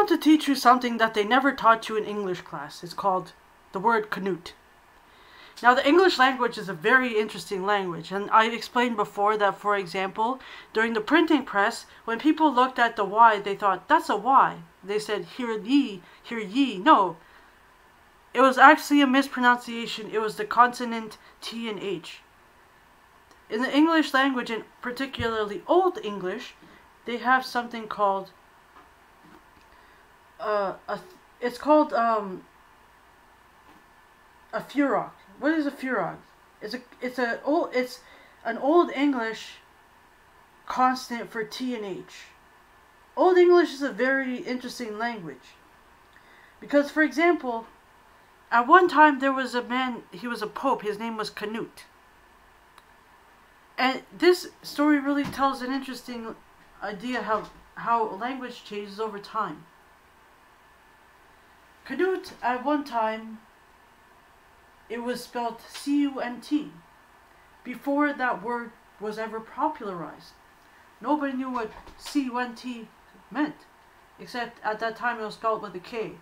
want to teach you something that they never taught you in English class. It's called the word knut. Now, the English language is a very interesting language, and I explained before that, for example, during the printing press, when people looked at the Y, they thought, that's a Y. They said, hear ye. No, it was actually a mispronunciation. It was the consonant T and H. In the English language, and particularly Old English, they have something called it's called a furrock. What is a furrock? It's an Old English consonant for T and H. Old English is a very interesting language because, for example, at one time there was a man. He was a pope. His name was Knut. And this story really tells an interesting idea how language changes over time. Knut, at one time, it was spelled C-U-N-T. Before that word was ever popularized. Nobody knew what C-U-N-T meant, except at that time it was spelled with a K.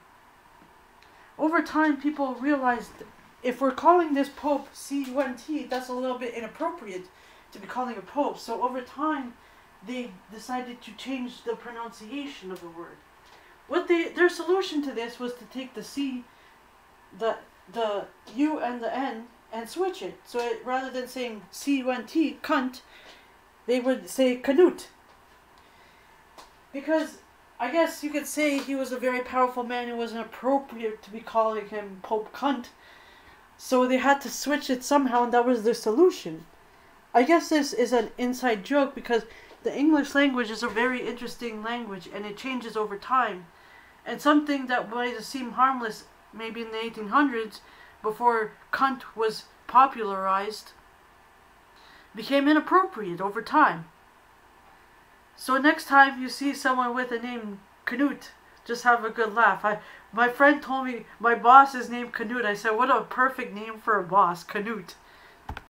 Over time, people realized if we're calling this pope C-U-N-T, that's a little bit inappropriate to be calling a pope. So over time, they decided to change the pronunciation of the word. Their solution to this was to take the C, the U and the N and switch it. So rather than saying C-U-N-T, cunt, they would say Knut. Because I guess you could say he was a very powerful man. It wasn't appropriate to be calling him Pope Cunt. So they had to switch it somehow, and that was their solution. I guess this is an inside joke because the English language is a very interesting language and it changes over time. And something that might seem harmless maybe in the 1800s, before cunt was popularized, became inappropriate over time. So next time you see someone with the name Knut, just have a good laugh. My friend told me my boss is named Knut. I said, what a perfect name for a boss, Knut.